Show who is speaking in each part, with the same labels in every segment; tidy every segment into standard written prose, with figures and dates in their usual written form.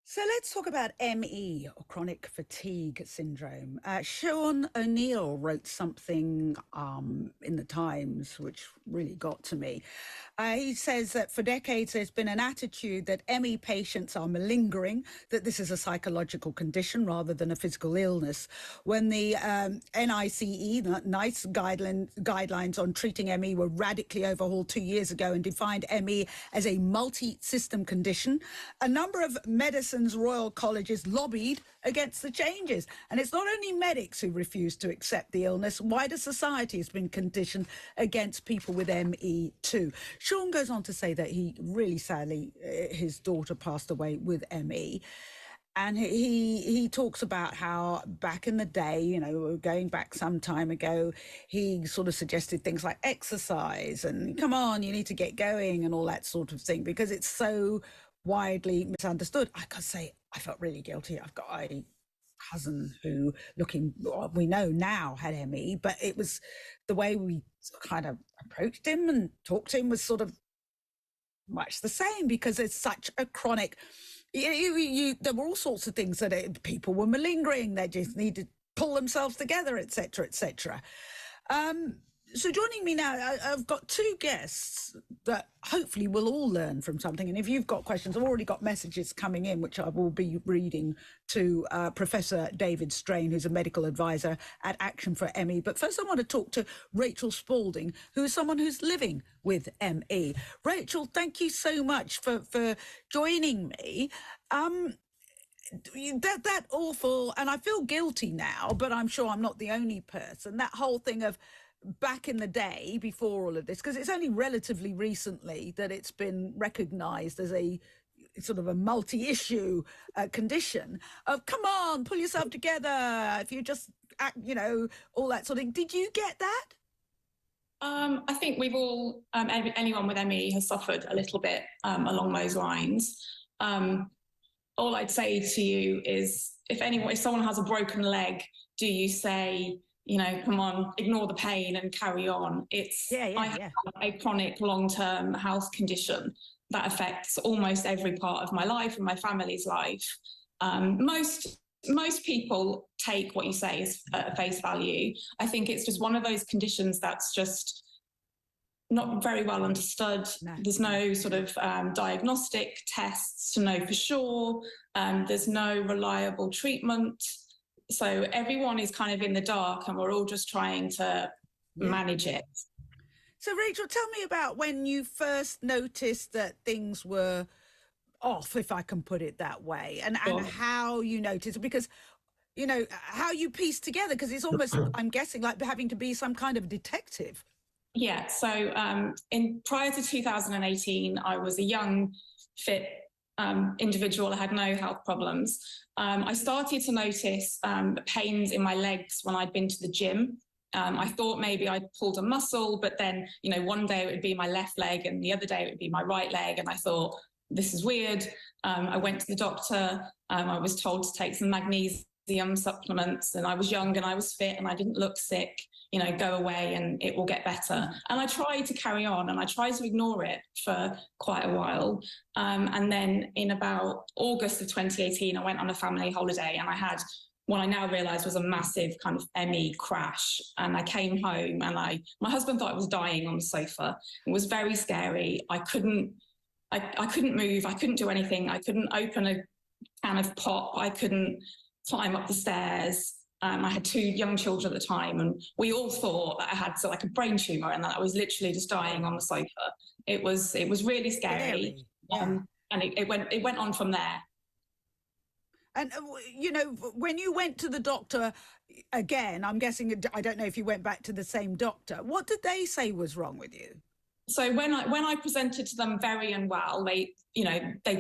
Speaker 1: So let's talk about ME, or chronic fatigue syndrome. Sean O'Neill wrote something in the Times which really got to me. He says that for decades there's been an attitude that ME patients are malingering, that this is a psychological condition rather than a physical illness. When the NICE guidelines on treating ME were radically overhauled 2 years ago and defined ME as a multi-system condition, a number of medicines Royal Colleges lobbied against the changes. And it's not only medics who refuse to accept the illness. Wider society has been conditioned against people with ME too. Sean goes on to say that he really sadly, his daughter passed away with ME. And he talks about how back in the day, going back some time ago, he sort of suggested things like exercise and come on, you need to get going and all that sort of thing, because it's so widely misunderstood. I gotta say, I felt really guilty. I've got a cousin who, we know now had ME, but it was the way we kind of approached him and talked to him was sort of much the same, because it's such a chronic. There were all sorts of things that people were malingering. They just needed to pull themselves together, etc., etc. So joining me now, I've got two guests that hopefully will all learn from something. And if you've got questions, I've already got messages coming in, which I will be reading to Professor David Strain, who's a medical advisor at Action for ME. But first I want to talk to Rachel Spalding, who is someone who's living with ME. Rachel, thank you so much for joining me. That awful, and I feel guilty now, but I'm sure I'm not the only person. That whole thing of back in the day before all of this, because it's only relatively recently that it's been recognised as a sort of a multi-issue condition of, come on, pull yourself together, if you just act, all that sort of thing. Did you get that?
Speaker 2: I think we've all, anyone with ME has suffered a little bit along those lines. All I'd say to you is, if someone has a broken leg, do you say, come on, ignore the pain and carry on? I have a chronic long-term health condition that affects almost every part of my life and my family's life. Most people take what you say as face value. I think it's just one of those conditions that's just not very well understood. No. There's no sort of diagnostic tests to know for sure. There's no reliable treatment. So everyone is kind of in the dark and we're all just trying to manage it.
Speaker 1: So Rachel, tell me about when you first noticed that things were off, if I can put it that way, and how you noticed, because, how you piece together, because it's almost, I'm guessing, like having to be some kind of detective.
Speaker 2: Yeah, so prior to 2018, I was a young, fit individual. I had no health problems. I started to notice pains in my legs when I'd been to the gym. I thought maybe I'd pulled a muscle, but then, one day it would be my left leg and the other day it would be my right leg. And I thought, this is weird. I went to the doctor. I was told to take some magnesium supplements, and I was young and I was fit and I didn't look sick. Go away and it will get better. And I tried to carry on and I tried to ignore it for quite a while. And then in about August of 2018, I went on a family holiday and I had what I now realise was a massive kind of ME crash. And I came home and my husband thought I was dying on the sofa. It was very scary. I couldn't move. I couldn't do anything. I couldn't open a can of pop. I couldn't climb up the stairs. I had two young children at the time, and we all thought that I had like a brain tumor and that I was literally just dying on the sofa. It was really scary. And it went on from there.
Speaker 1: And, when you went to the doctor again, I'm guessing, I don't know if you went back to the same doctor, what did they say was wrong with you?
Speaker 2: So when I presented to them very unwell, they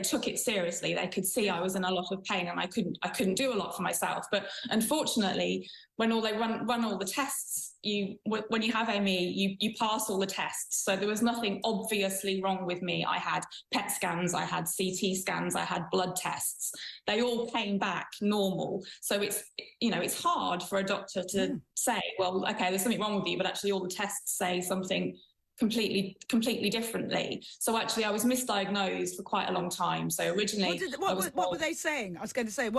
Speaker 2: took it seriously. They could see I was in a lot of pain and I couldn't do a lot for myself. But unfortunately, when they run all the tests, when you have ME, you pass all the tests. So there was nothing obviously wrong with me. I had PET scans, I had CT scans, I had blood tests. They all came back normal. So it's hard for a doctor to say, well, okay, there's something wrong with you, but actually all the tests say something completely differently. So actually I was misdiagnosed for quite a long time. So originally
Speaker 1: what were they saying? I was going to say,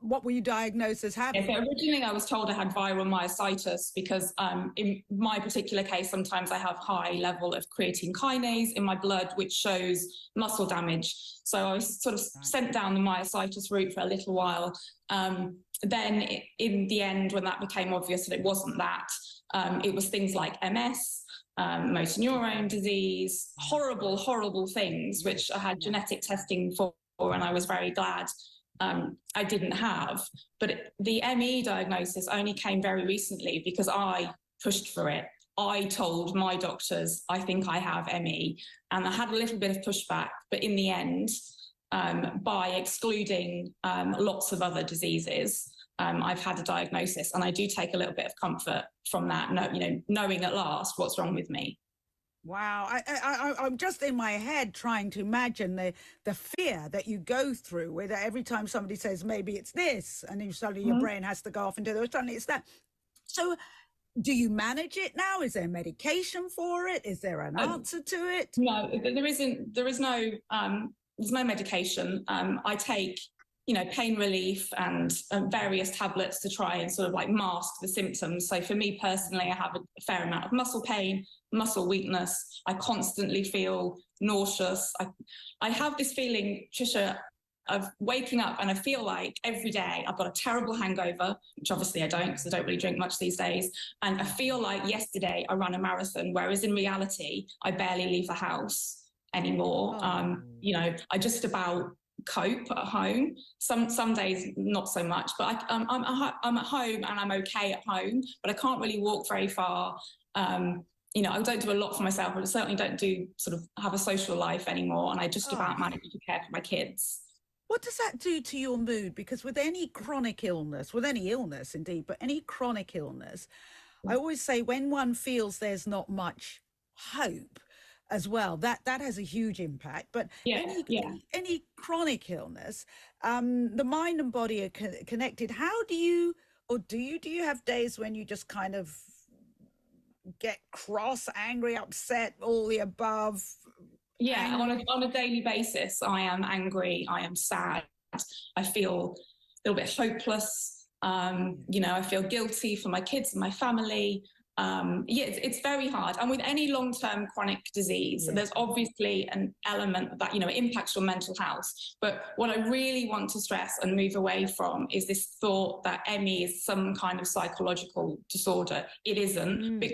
Speaker 1: what were you diagnosed as having?
Speaker 2: Yeah, so originally I was told I had viral myositis because in my particular case, sometimes I have high level of creatine kinase in my blood, which shows muscle damage. So I was sort of sent down the myositis route for a little while. Then in the end, when that became obvious that it wasn't that, it was things like MS, motor neurone disease, horrible things, which I had genetic testing for, and I was very glad I didn't have. But the ME diagnosis only came very recently because I pushed for it. I told my doctors, I think I have ME, and I had a little bit of pushback, but in the end, by excluding lots of other diseases, I've had a diagnosis, and I do take a little bit of comfort from that, knowing at last what's wrong with me.
Speaker 1: Wow. I'm just in my head trying to imagine the fear that you go through with every time somebody says, maybe it's this, and then suddenly your brain has to go off and do it, suddenly it's that. So do you manage it now? Is there medication for it? Is there an answer to it?
Speaker 2: No, there isn't. There's no medication. I take, pain relief and various tablets to try and sort of like mask the symptoms. So for me personally, I have a fair amount of muscle pain, muscle weakness. I constantly feel nauseous. I have this feeling, Trisha, of waking up and I feel like every day I've got a terrible hangover, which obviously I don't because I don't really drink much these days. And I feel like yesterday I ran a marathon, whereas in reality, I barely leave the house anymore. I just about cope at home. Some days not so much, but I'm at home and I'm okay at home, but I can't really walk very far. I don't do a lot for myself, but I certainly don't have a social life anymore, and I just about manage to care for my kids.
Speaker 1: What does that do to your mood? Because with any chronic illness, with any illness indeed, but any chronic illness, I always say when one feels there's not much hope as well, that has a huge impact. But any chronic illness, the mind and body are connected. How do you have days when you just kind of get cross, angry, upset, all the above?
Speaker 2: Yeah, on a daily basis, I am angry, I am sad, I feel a little bit hopeless. I feel guilty for my kids and my family. It's very hard. And with any long-term chronic disease, there's obviously an element that, impacts your mental health. But what I really want to stress and move away from is this thought that ME is some kind of psychological disorder. It isn't. But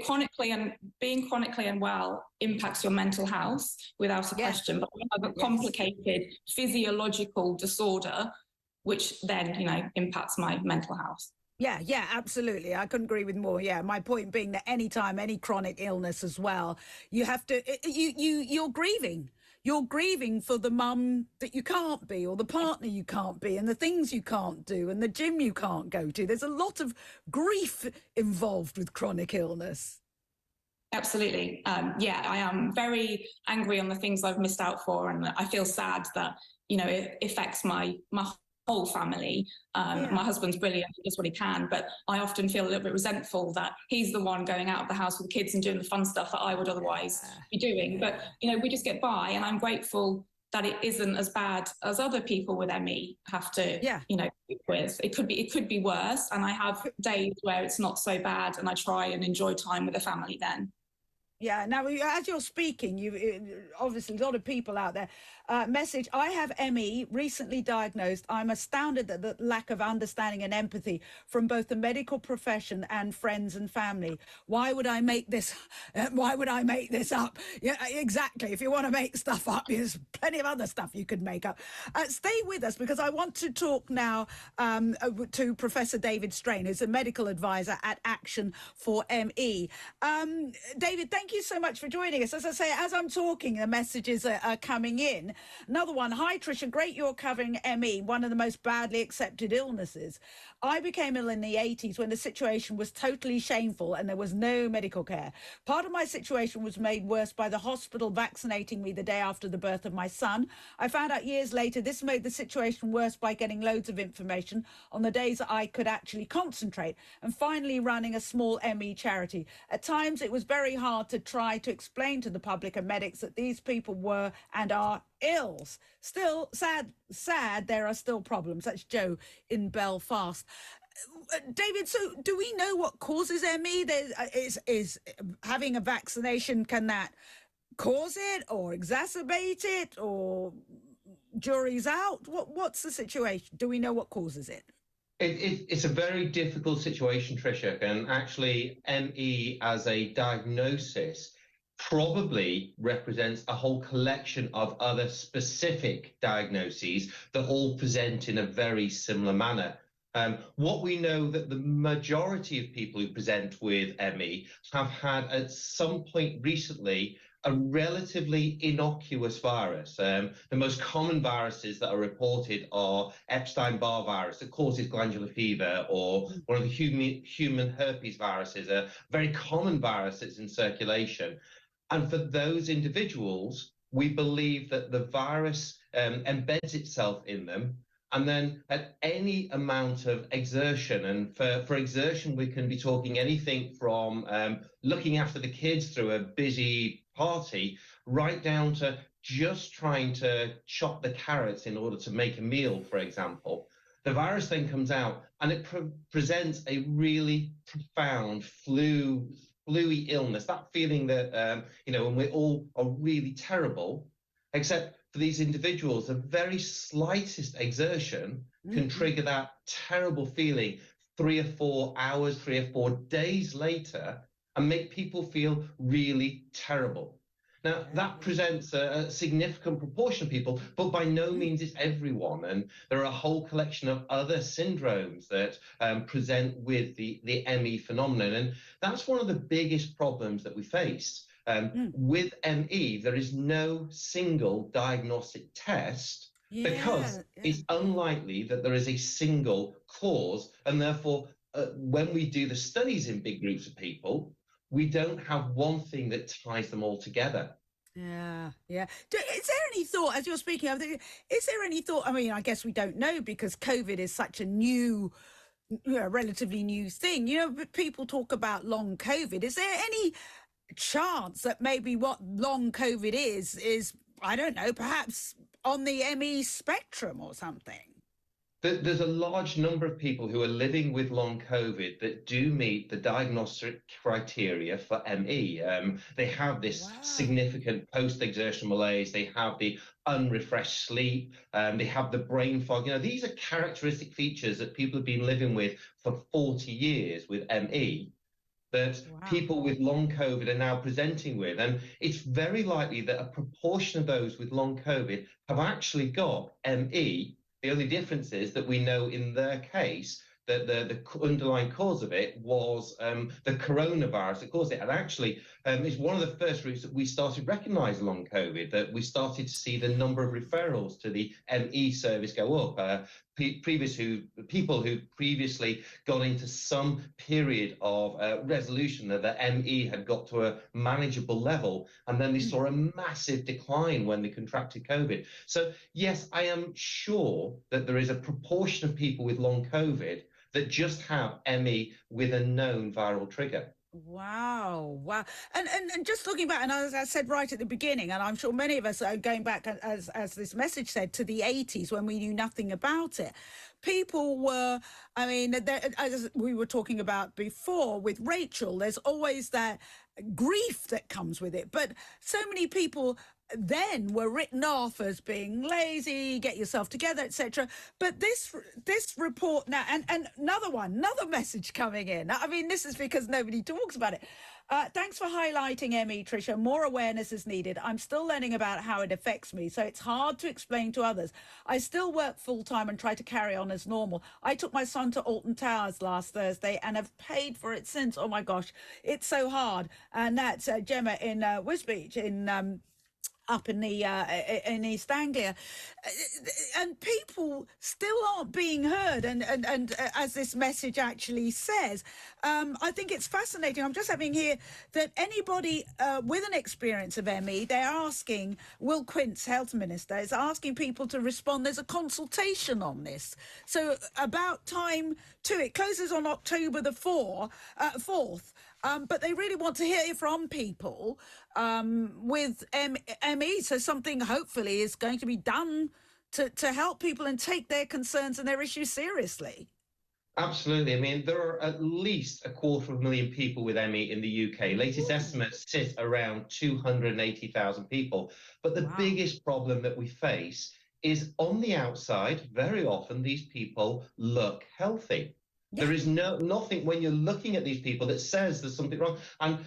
Speaker 2: being chronically unwell impacts your mental health without a question. But we have a complicated physiological disorder, which then, impacts my mental health.
Speaker 1: Yeah, absolutely. I couldn't agree with more. Yeah, my point being that anytime, any chronic illness as well, you have to, you're grieving. You're grieving for the mum that you can't be, or the partner you can't be, and the things you can't do, and the gym you can't go to. There's a lot of grief involved with chronic illness.
Speaker 2: Absolutely. I am very angry on the things I've missed out for, and I feel sad that, it affects my whole family. My husband's brilliant, he does what he can, but I often feel a little bit resentful that he's the one going out of the house with the kids and doing the fun stuff that I would otherwise be doing. But we just get by, and I'm grateful that it isn't as bad as other people with ME have to with. It could be worse, and I have days where it's not so bad, and I try and enjoy time with the family then.
Speaker 1: Yeah. Now, as you're speaking, you obviously a lot of people out there message, I have ME, recently diagnosed. I'm astounded at the lack of understanding and empathy from both the medical profession and friends and family. Why would I make this? Why would I make this up? Yeah, exactly. If you want to make stuff up, there's plenty of other stuff you could make up. Stay with us, because I want to talk now to Professor David Strain, who's a medical advisor at Action for ME. David, thank you so much for joining us. As I say, as I'm talking, the messages are coming in. Another one. Hi, Trisha. Great you're covering ME, one of the most badly accepted illnesses. I became ill in the 80s when the situation was totally shameful and there was no medical care. Part of my situation was made worse by the hospital vaccinating me the day after the birth of my son. I found out years later this made the situation worse by getting loads of information on the days that I could actually concentrate, and finally running a small ME charity. At times it was very hard to try to explain to the public and medics that these people were and are ills. Still, sad, there are still problems. That's Joe in Belfast. David, so do we know what causes ME? Is having a vaccination, can that cause it or exacerbate it, or jury's out? What's the situation? Do we know what causes it?
Speaker 3: It's a very difficult situation, Trisha, and actually ME as a diagnosis probably represents a whole collection of other specific diagnoses that all present in a very similar manner. What we know that the majority of people who present with ME have had at some point recently a relatively innocuous virus. The most common viruses that are reported are Epstein-Barr virus that causes glandular fever, or one of the human herpes viruses, a very common virus that's in circulation. And for those individuals, we believe that the virus embeds itself in them. And then at any amount of exertion, and for exertion, we can be talking anything from looking after the kids through a busy party, right down to just trying to chop the carrots in order to make a meal, for example. The virus then comes out and it presents a really profound flu-y illness, that feeling that, when we all are really terrible, except for these individuals, the very slightest exertion can trigger that terrible feeling 3 or 4 hours, 3 or 4 days later, and make people feel really terrible. Now, that presents a significant proportion of people, but by no means is everyone. And there are a whole collection of other syndromes that present with the ME phenomenon. And that's one of the biggest problems that we face. With ME, there is no single diagnostic test because it's unlikely that there is a single cause. And therefore, when we do the studies in big groups of people, we don't have one thing that ties them all together.
Speaker 1: Yeah. Is there any thought, as you're speaking of, is there any thought? I mean, I guess we don't know because COVID is such a new, relatively new thing. But people talk about long COVID. Is there any chance that maybe what long COVID is, I don't know, perhaps on the ME spectrum or something?
Speaker 3: There's a large number of people who are living with long COVID that do meet the diagnostic criteria for ME. They have this significant post-exertion malaise. They have the unrefreshed sleep. They have the brain fog. These are characteristic features that people have been living with for 40 years with ME that people with long COVID are now presenting with. And it's very likely that a proportion of those with long COVID have actually got ME. The only difference is that we know in their case that the underlying cause of it was the coronavirus that caused it. And actually, it's one of the first routes that we started recognizing long COVID, that we started to see the number of referrals to the ME service go up. People who previously got into some period of resolution that the ME had got to a manageable level, and then they saw a massive decline when they contracted COVID. So yes, I am sure that there is a proportion of people with long COVID that just have ME with a known viral trigger.
Speaker 1: Wow. And just talking about, and as I said right at the beginning, and I'm sure many of us are going back, as this message said, to the 80s when we knew nothing about it. People were, as we were talking about before with Rachel, there's always that grief that comes with it. But so many people then were written off as being lazy, get yourself together, etc. But this report now, and another message coming in. I mean, this is because nobody talks about it. Thanks for highlighting ME, Trisha. More awareness is needed. I'm still learning about how it affects me, so it's hard to explain to others. I still work full-time and try to carry on as normal. I took my son to Alton Towers last Thursday and have paid for it since. Oh my gosh, it's so hard. And that's Gemma in Wisbech in up in the in East Anglia, and people still aren't being heard. And as this message actually says, I think it's fascinating. I'm just having here that anybody with an experience of ME, they're asking, Will Quince, Health Minister, is asking people to respond. There's a consultation on this, so about time too. It closes on October the 4th. But they really want to hear from people with ME. So something hopefully is going to be done to help people and take their concerns and their issues seriously.
Speaker 3: Absolutely. I mean, there are at least 250,000 people with ME in the UK. Latest estimates sit around 280,000 people. But the biggest problem that we face is on the outside, very often these people look healthy. Yeah. There is nothing when you're looking at these people that says there's something wrong. And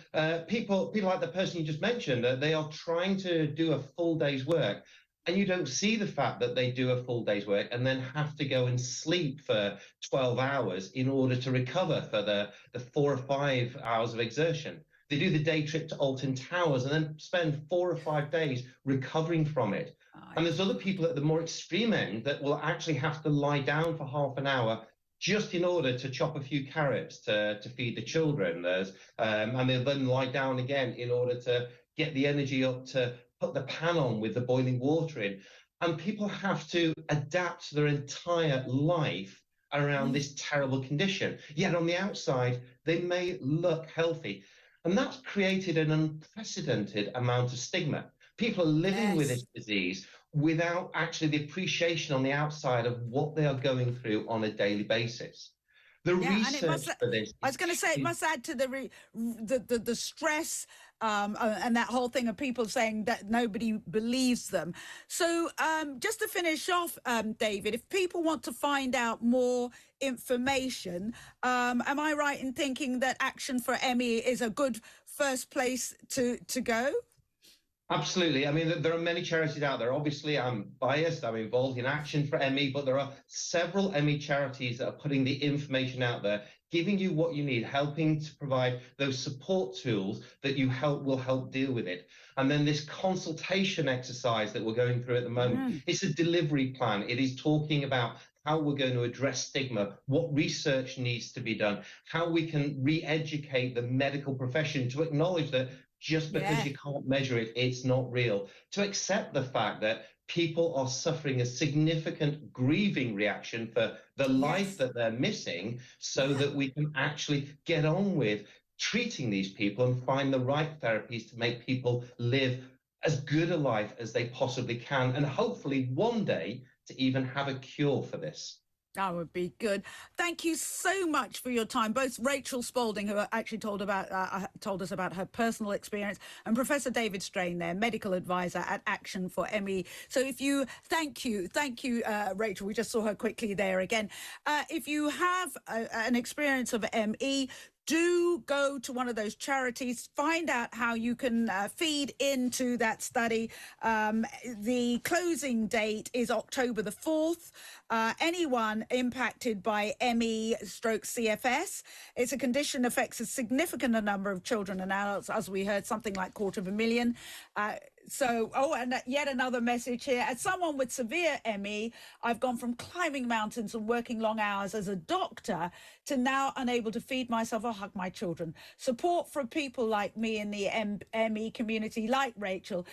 Speaker 3: people like the person you just mentioned, they are trying to do a full day's work. And you don't see the fact that they do a full day's work and then have to go and sleep for 12 hours in order to recover for the 4 or 5 hours of exertion. They do the day trip to Alton Towers and then spend 4 or 5 days recovering from it. And there's other people at the more extreme end that will actually have to lie down for half an hour just in order to chop a few carrots to feed the children. And they'll then lie down again in order to get the energy up to put the pan on with the boiling water in. And people have to adapt their entire life around this terrible condition. Yet on the outside, they may look healthy. And that's created an unprecedented amount of stigma. People are living with this disease without actually the appreciation on the outside of what they are going through on a daily basis. The research for this,
Speaker 1: I was going to say, it must add to the stress and that whole thing of people saying that nobody believes them. So just to finish off, David, if people want to find out more information, am I right in thinking that Action for ME is a good first place to go?
Speaker 3: Absolutely. I mean, there are many charities out there. Obviously, I'm biased. I'm involved in Action for ME, but there are several ME charities that are putting the information out there, giving you what you need, helping to provide those support tools that will help deal with it. And then this consultation exercise that we're going through at the moment, it's a delivery plan. It is talking about how we're going to address stigma, what research needs to be done, how we can re-educate the medical profession to acknowledge that just because you can't measure it, it's not real. To accept the fact that people are suffering a significant grieving reaction for the life that they're missing, so that we can actually get on with treating these people and find the right therapies to make people live as good a life as they possibly can, and hopefully one day to even have a cure for this.
Speaker 1: That would be good. Thank you so much for your time. Both Rachel Spalding, who actually told us about her personal experience, and Professor David Strain, their medical advisor at Action for ME. So thank you, Rachel. We just saw her quickly there again. If you have an experience of ME, do go to one of those charities, find out how you can feed into that study. The closing date is October the 4th. Anyone impacted by ME/CFS, it's a condition that affects a significant number of children and adults, as we heard, something like 250,000. And yet another message here. As someone with severe ME, I've gone from climbing mountains and working long hours as a doctor to now unable to feed myself or hug my children. Support from people like me in the ME community, like Rachel,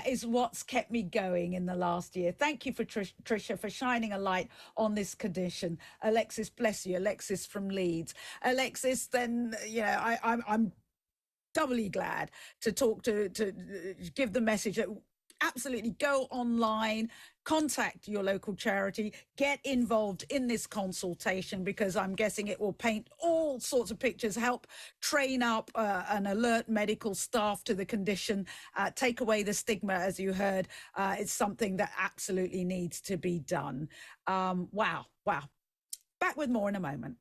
Speaker 1: is what's kept me going in the last year. Thank you for Trisha for shining a light on this condition. Alexis, bless you. Alexis from Leeds. Alexis, then, I'm doubly glad to talk to give the message that absolutely go online, contact your local charity, get involved in this consultation, because I'm guessing it will paint all sorts of pictures, help train up and alert medical staff to the condition, take away the stigma, as you heard. It's something that absolutely needs to be done. Wow. Back with more in a moment.